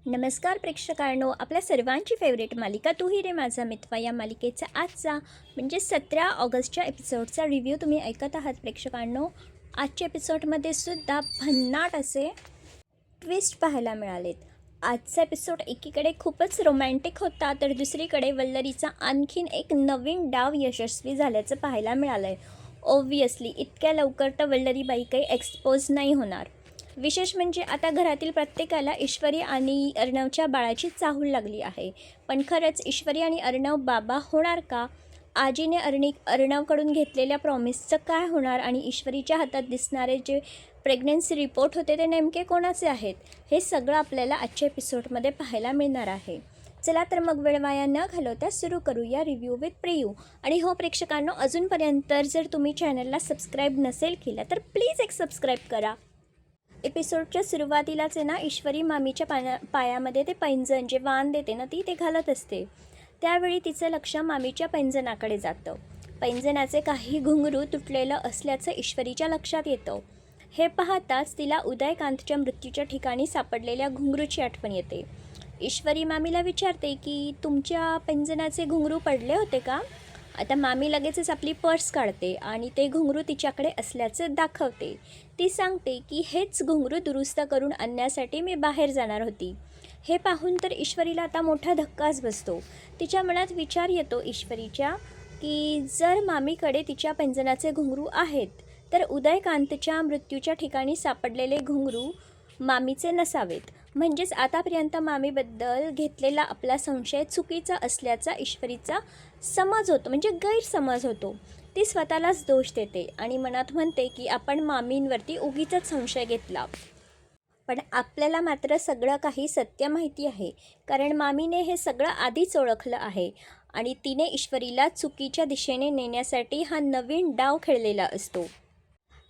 नमस्कार प्रेक्षकांनो, आपल्या सर्वांची फेवरेट मालिका तू ही रे माझा मित्र या मालिकेचा आजचा म्हणजे 17 ऑगस्टच्या एपिसोडचा रिव्ह्यू तुम्ही ऐकत आहात प्रेक्षकांनो. आजच्या एपिसोडमध्ये सुद्धा भन्नाट असे ट्विस्ट पाहायला मिळालेत. आजचा एपिसोड एकीकडे खूपच रोमॅन्टिक होता, तर दुसरीकडे वल्लरीचा आणखीन एक नवीन डाव यशस्वी झाल्याचं पाहायला मिळालं आहे. ऑब्व्हियसली इतक्या लवकर तर वल्लरीबाई काही एक्सपोज नाही होणार. विशेष म्हणजे आता घरातील प्रत्येकाला ईश्वरी आणि अर्णवच्या बाळाची चाहूल लागली आहे. पण खरंच ईश्वरी आणि अर्णव बाबा होणार का? आजीने अर्णवकडून घेतलेल्या प्रॉमिसचं काय होणार? आणि ईश्वरीच्या हातात दिसणारे जे प्रेग्नन्सी रिपोर्ट होते ते नेमके कोणाचे आहेत? हे सगळं आपल्याला आजच्या एपिसोडमध्ये पाहायला मिळणार आहे. चला तर मग वेळ वाया न घालवता सुरू करूया रिव्ह्यू विथ प्रियू. आणि हो प्रेक्षकांनो, अजूनपर्यंत जर तुम्ही चॅनलला सबस्क्राईब नसेल केला तर प्लीज एक सबस्क्राईब करा. एपिसोडच्या सुरुवातीलाच आहे ना, ईश्वरी मामीच्या पायामध्ये ते पैंजण जे वाण देते ना ते घालत असते. त्यावेळी तिचं लक्ष मामीच्या पैंजणाकडे जातं. पैंजणाचे काही घुंगरू तुटलेलं असल्याचं ईश्वरीच्या लक्षात येतं. हे पाहताच तिला उदयकांतच्या मृत्यूच्या ठिकाणी सापडलेल्या घुंगरूची आठवण येते. ईश्वरी मामीला विचारते की तुमच्या पैंजणाचे घुंगरू पडले होते का? आता मामी लगेचच आपली पर्स काढते आणि ते घुंगरू तिच्याकडे असल्याचं दाखवते. ती सांगते की हेच घुंगरू दुरुस्त करून आणण्यासाठी मी बाहेर जाणार होती. हे पाहून तर ईश्वरीला आता मोठा धक्काच बसतो. तिच्या मनात विचार येतो ईश्वरीच्या की जर मामीकडे तिच्या पैंजणाचे घुंगरू आहेत तर उदयकांतच्या मृत्यूच्या ठिकाणी सापडलेले घुंगरू मामीचे नसावेत. म्हणजेच आतापर्यंत मामीबद्दल घेतलेला आपला संशय चुकीचा असल्याचा ईश्वरीचा समज होतो, म्हणजे गैरसमज होतो. ती स्वतःलाच दोष देते आणि मनात म्हणते की आपण मामींवरती उगीचच संशय घेतला. पण आपल्याला मात्र सगळं काही सत्य माहिती आहे, कारण मामीने हे सगळं आधीच ओळखलं आहे आणि तिने ईश्वरीला चुकीच्या दिशेने नेण्यासाठी हा नवीन डाव खेळलेला असतो.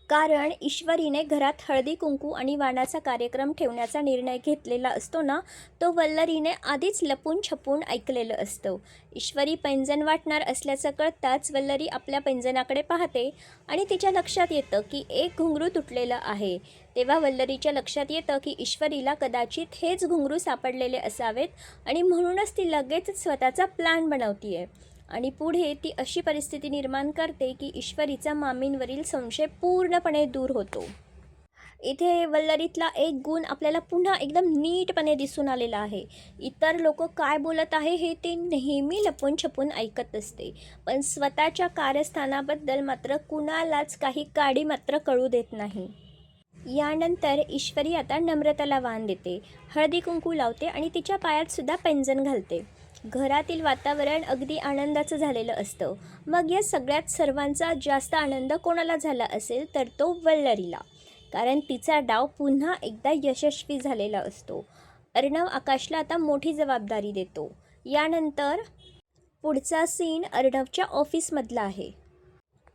कारण ईश्वरीने घरात हळदी कुंकू आणि वाणाचा कार्यक्रम ठेवण्याचा निर्णय घेतलेला असतो ना, तो वल्लरीने आधीच लपून छपून ऐकलेलं असतं. ईश्वरी पैंजण वाटणार असल्याचं कळताच वल्लरी आपल्या पैंजणाकडे पाहते आणि तिच्या लक्षात येतं की एक घुंगरू तुटलेलं आहे. तेव्हा वल्लरीच्या लक्षात येतं की ईश्वरीला कदाचित हेच घुंगरू सापडलेले असावेत आणि म्हणूनच ती लगेच स्वतःचा प्लॅन बनवतीये. आणि पुढे ती अशी परिस्थिती निर्माण करते की ईश्वरीचा मामींवरील संशय पूर्णपणे दूर होतो. इथे वल्लरीतला एक गुण आपल्याला पुन्हा एकदम नीटपणे दिसून आलेला आहे. इतर लोक काय बोलत आहे हे ती नेहमी लपून छपून ऐकत असते, पण स्वतःच्या कारस्थानाबद्दल मात्र कुणालाच काही काडी मात्र कळू देत नाही. यानंतर ईश्वरी आता नम्रताला वाण देते, हळदी कुंकू लावते आणि तिच्या पायात सुद्धा पैंजण घालते. घरातील वातावरण अगदी आनंदाचं झालेलं असतं. मग या सगळ्यात सर्वांचा जास्त आनंद कोणाला झाला असेल तर तो वल्लरीला, कारण तिचा डाव पुन्हा एकदा यशस्वी झालेला असतो. अर्णव आकाशला आता मोठी जबाबदारी देतो. यानंतर पुढचा सीन अर्णवच्या ऑफिसमधला आहे.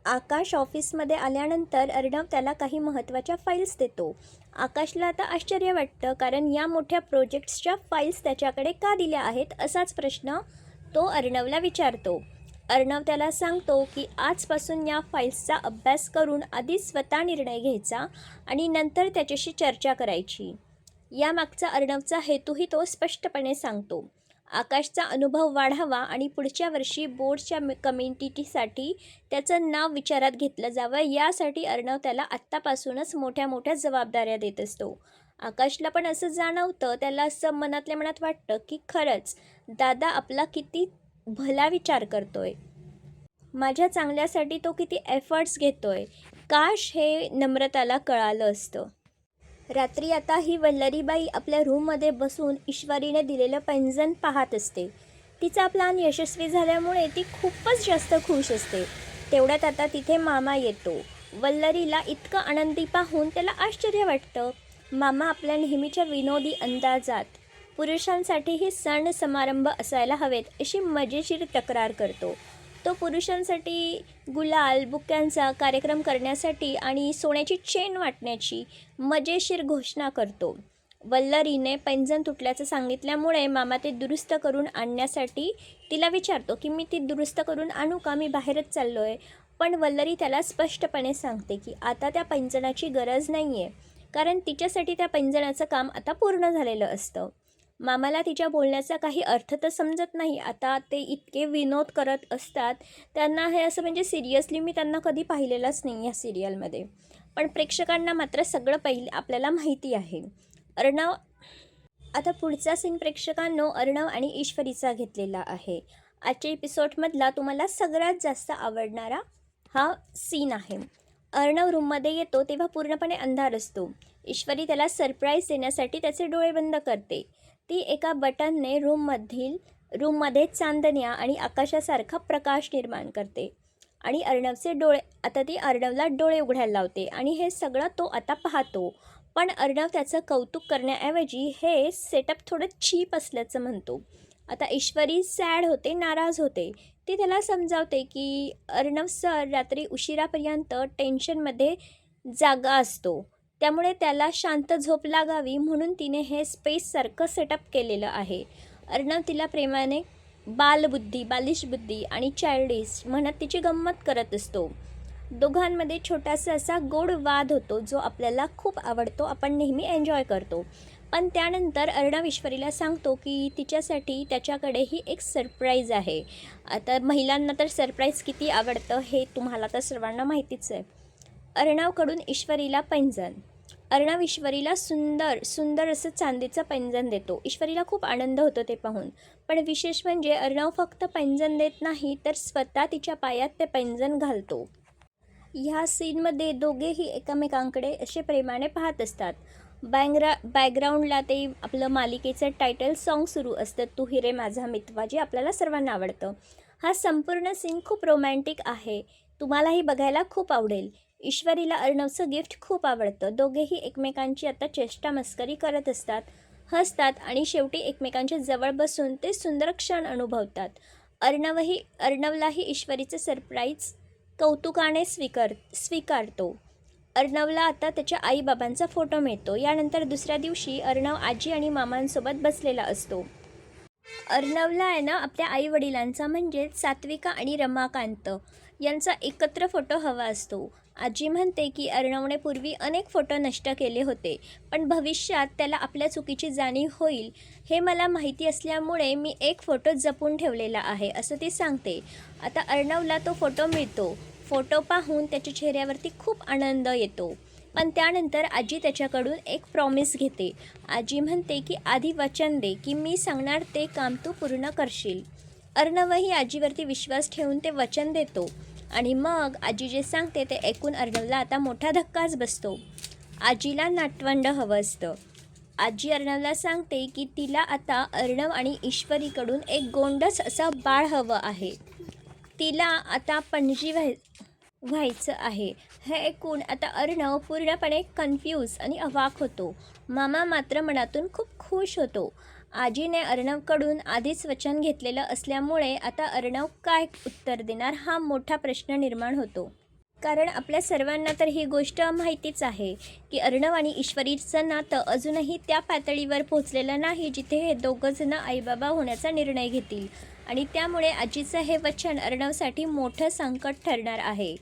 आकाश ऑफिसमध्ये आल्यानंतर अर्णव त्याला काही महत्त्वाच्या फाईल्स देतो. आकाशला आता आश्चर्य वाटतं, कारण या मोठ्या प्रोजेक्ट्सच्या फाईल्स त्याच्याकडे का दिल्या आहेत असाच प्रश्न तो अर्णवला विचारतो. अर्णव त्याला सांगतो की आजपासून या फाईल्सचा अभ्यास करून आधी स्वतः निर्णय घ्यायचा आणि नंतर त्याच्याशी चर्चा करायची. यामागचा अर्णवचा हेतूही तो स्पष्टपणे सांगतो. आकाशचा अनुभव वाढावा आणि पुढच्या वर्षी बोर्डच्या कमिटीसाठी त्याचं नाव विचारात घेतलं जावं, यासाठी अर्णव त्याला आत्तापासूनच मोठ्या मोठ्या जबाबदाऱ्या देत असतो. आकाशला पण असं जाणवतं, त्याला असं मनातल्या मनात वाटतं की खरंच दादा आपला किती भला विचार करतोय, माझ्या चांगल्यासाठी तो किती एफर्ट्स घेतोय. काश हे नम्रताला कळालं असतं. रात्री आता ही वल्लरीबाई आपल्या रूममध्ये बसून ईश्वरीने दिलेलं पैंजण पाहत असते. तिचा प्लॅन यशस्वी झाल्यामुळे ती खूपच जास्त खुश असते. तेवढ्यात आता तिथे मामा येतो. वल्लरीला इतकं आनंदी पाहून त्याला आश्चर्य वाटतं. मामा आपल्या नेहमीच्या विनोदी अंदाजात पुरुषांसाठीही सण समारंभ असायला हवेत अशी मजेशीर तक्रार करतो. तो पुरुषांसाठी गुलाल बुक्यांचा कार्यक्रम करण्यासाठी आणि सोन्याची चेन वाटण्याची मजेशीर घोषणा करतो. वल्लरीने पैंजण तुटल्याचं सांगितल्यामुळे मामा ते दुरुस्त करून आणण्यासाठी तिला विचारतो की मी ती दुरुस्त करून आणू का, मी बाहेरच चाललो आहे. पण वल्लरी त्याला स्पष्टपणे सांगते की आता त्या पैंजणाची गरज नाही आहे, कारण तिच्यासाठी त्या पैंजणाचं काम आता पूर्ण झालेलं असतं. मामाला तिच्या बोलण्याचा काही अर्थ तर समजत नाही. आता ते इतके विनोद करत असतात, त्यांना हे असं म्हणजे सिरियसली मी त्यांना कधी पाहिलेलंच नाही या सिरियलमध्ये. पण प्रेक्षकांना मात्र सगळं आपल्याला माहिती आहे. अर्णव आता पुढचा सीन प्रेक्षकांनो अर्णव आणि ईश्वरीचा घेतलेला आहे. आजच्या एपिसोडमधला तुम्हाला सगळ्यात जास्त आवडणारा हा सीन आहे. अर्णव रूममध्ये येतो तेव्हा पूर्णपणे अंधार असतो. ईश्वरी त्याला सरप्राईज देण्यासाठी त्याचे डोळे बंद करते. ती एका बटनने रूममध्ये चांदण्या आणि आकाशासारखा प्रकाश निर्माण करते आणि ती अर्णवला डोळे उघडायला लावते आणि हे सगळं तो आता पाहतो. पण अर्णव त्याचं कौतुक करण्याऐवजी हे सेटअप थोडं चीप असल्याचं म्हणतो. आता ईश्वरी सॅड होते, नाराज होते. ती त्याला समजावते की अर्णव सर रात्री उशिरापर्यंत टेन्शनमध्ये जागा असतो, त्यामुळे त्याला शांत झोप लागावी म्हणून तिने हे स्पेससारखं सेटअप केलेलं आहे. अर्णव तिला प्रेमाने बालिश बुद्धी आणि चाइल्डिश म्हणत तिची गंमत करत असतो. दोघांमध्ये छोटासा असा गोड वाद होतो जो आपल्याला खूप आवडतो, आपण नेहमी एन्जॉय करतो. पण त्यानंतर अर्णव ईश्वरीला सांगतो की तिच्यासाठी त्याच्याकडेही एक सरप्राईज आहे. आता महिलांना तर सरप्राईज किती आवडतं हे तुम्हाला तर सर्वांना माहितीच आहे. अर्णवकडून ईश्वरीला पैंजण. अर्णव ईश्वरीला सुंदर असं चांदीचं पैंजण देतो. ईश्वरीला खूप आनंद होतो ते पाहून. पण विशेष म्हणजे अर्णव फक्त पैंजण देत नाही तर स्वतः तिच्या पायात ते पैंजण घालतो. ह्या सीनमध्ये दोघेही एकमेकांकडे असे प्रेमाने पाहत असतात. बॅकग्राऊंडला ते आपलं मालिकेचं टायटल सॉन्ग सुरू असतं, तू ही रे माझा मितवा, जे आपल्याला सर्वांना आवडतं. हा संपूर्ण सीन खूप रोमॅन्टिक आहे. तुम्हालाही बघायला खूप आवडेल. ईश्वरीला अर्णवचं गिफ्ट खूप आवडतं. दोघेही एकमेकांची आता चेष्टा मस्करी करत असतात, हसतात आणि शेवटी एकमेकांच्या जवळ बसून ते सुंदर क्षण अनुभवतात. अर्णवलाही ईश्वरीचं सरप्राईज कौतुकाने स्वीकारतो. अर्णवला आता त्याच्या आईबाबांचा फोटो मिळतो. यानंतर दुसऱ्या दिवशी अर्णव आजी आणि मामांसोबत बसलेला असतो. अर्णवला आहे ना आपल्या आईवडिलांचा म्हणजेच सात्विका आणि रमाकांत यांचा एकत्र फोटो हवा असतो. आजी म्हणते की अर्णवने पूर्वी अनेक फोटो नष्ट केले होते, पण भविष्यात त्याला आपल्या चुकीची जाणीव होईल हे मला माहिती असल्यामुळे मी एक फोटो जपून ठेवलेला आहे, असं ती सांगते. आता अर्णवला तो फोटो मिळतो. फोटो पाहून त्याच्या चेहऱ्यावरती खूप आनंद येतो. पण त्यानंतर आजी त्याच्याकडून एक प्रॉमिस घेते. आजी म्हणते की आधी वचन दे की मी सांगणार ते काम तू पूर्ण करशील. अर्णवही आजीवरती विश्वास ठेवून ते वचन देतो आणि मग आजी जे सांगते ते ऐकून अर्णवला आता मोठा धक्काच बसतो. आजीला नातवंड हवं असतं. आजी अर्णवला सांगते की तिला आता अर्णव आणि ईश्वरीकडून एक गोंडस असं बाळ हवं आहे. तिला आता पणजी व्हायचं आहे. हे ऐकून आता अर्णव पूर्णपणे कन्फ्यूज आणि अवाक होतो. मामा मात्र मनातून खूप खुश होतो. आजीने अर्णवकडून आधीच वचन घेतलेलं असल्यामुळे आता अर्णव काय उत्तर देणार हा मोठा प्रश्न निर्माण होतो. कारण आपल्या सर्वांना तर ही गोष्ट माहितीच आहे की अर्णव आणि ईश्वरीचं नातं अजूनही त्या पातळीवर पोहोचलेलं नाही जिथे हे दोघंजणं आईबाबा होण्याचा निर्णय घेतील आणि त्यामुळे आजीचं हे वचन अर्णवसाठी मोठं संकट ठरणार आहे.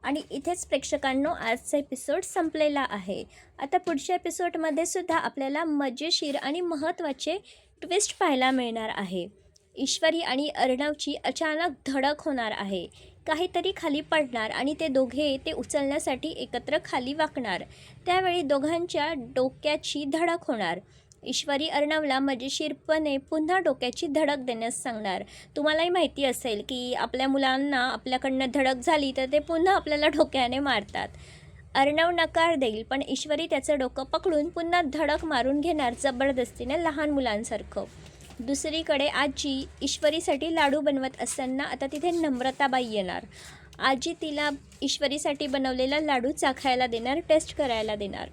आणि इथेच प्रेक्षकांनो आजचा एपिसोड संपलेला आहे. आता पुढच्या एपिसोडमध्ये सुद्धा आपल्याला मजेशीर आणि महत्त्वाचे ट्विस्ट पाहायला मिळणार आहे. ईश्वरी आणि अर्णवची अचानक धडक होणार आहे. काहीतरी खाली पडणार आणि ते दोघे ते उचलण्यासाठी एकत्र खाली वाकणार. त्यावेळी दोघांच्या डोक्याची धडक होणार. ईश्वरी अर्णवला मजेशीरपणे पुन्हा डोक्याची धडक देण्यास सांगणार. तुम्हालाही माहिती असेल की आपल्या मुलांना आपल्याकडनं धडक झाली तर ते पुन्हा आपल्याला डोक्याने मारतात. अर्णव नकार देईल पण ईश्वरी त्याचं डोकं पकडून पुन्हा धडक मारून घेणार जबरदस्तीने लहान मुलांसारखं. दुसरीकडे आजी ईश्वरीसाठी लाडू बनवत असताना आता तिथे नम्रताबाई येणार. आजी तिला ईश्वरीसाठी बनवलेला लाडू चाखायला देणार, टेस्ट करायला देणार.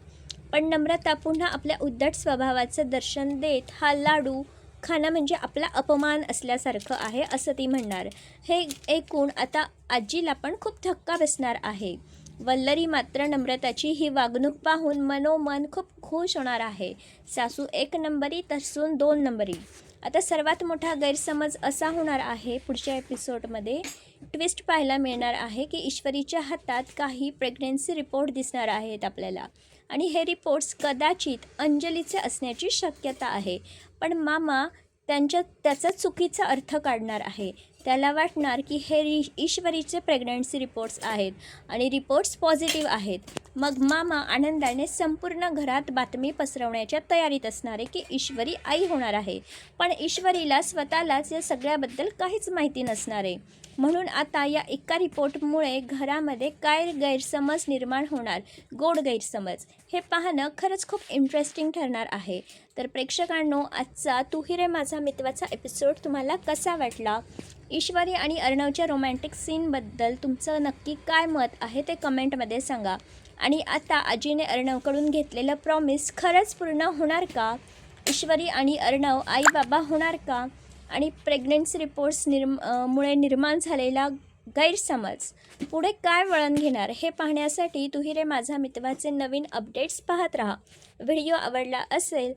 पण नम्रता पुन्हा आपल्या उद्धट स्वभावाचं दर्शन देत हा लाडू खाणं म्हणजे आपला अपमान असल्यासारखं आहे असं ती म्हणणार. हे ऐकून आता आजीला पण खूप धक्का बसणार आहे. वल्लरी मात्र नम्रताची ही वागणूक पाहून मनोमन खूप खुश होणार आहे. सासू 1 नंबरी तर सून 2 नंबरी. आता सर्वात मोठा गैरसमज असा होणार आहे पुढच्या एपिसोडमध्ये ट्विस्ट पाहायला मिळणार आहे की ईश्वरीच्या हातात काही प्रेग्नन्सी रिपोर्ट दिसणार आहेत आपल्याला आणि हे रिपोर्ट्स कदाचित अंजलीचे असण्याची शक्यता आहे. पण मामा त्याचा चुकीचा अर्थ काढणार आहे. त्याला वाटणार की हे ईश्वरीचे प्रेग्नन्सी रिपोर्ट्स आहेत आणि रिपोर्ट्स पॉझिटिव्ह आहेत. मग मामा आनंदाने संपूर्ण घरात बातमी पसरवण्याच्या तयारीत असणार आहे की ईश्वरी आई होणार आहे. पण ईश्वरीला स्वतःलाच या सगळ्याबद्दल काहीच माहिती नसणार आहे. म्हणून आता या एका रिपोर्टमुळे घरामध्ये काय गैरसमज निर्माण होणार, गोड गैरसमज, हे पाहणं खरंच खूप इंटरेस्टिंग ठरणार आहे. तर प्रेक्षकांनो, आजचा तू ही रे माझा मितवाचा एपिसोड तुम्हाला कसा वाटला? ईश्वरी आणि अर्णवच्या रोमॅन्टिक सीनबद्दल तुमचं नक्की काय मत आहे ते कमेंटमध्ये सांगा. आणि आता आजीने अर्णवकडून घेतलेलं प्रॉमिस खरंच पूर्ण होणार का? ईश्वरी आणि अर्णव आई बाबा होणार का? आणि प्रेग्नन्सी रिपोर्ट्स मुळे निर्माण झालेला गैरसमज पुढे काय वळण घेणार हे पाहण्यासाठी तू ही रे माझा मितवाचे नवीन अपडेट्स पाहत राहा. व्हिडिओ आवडला असेल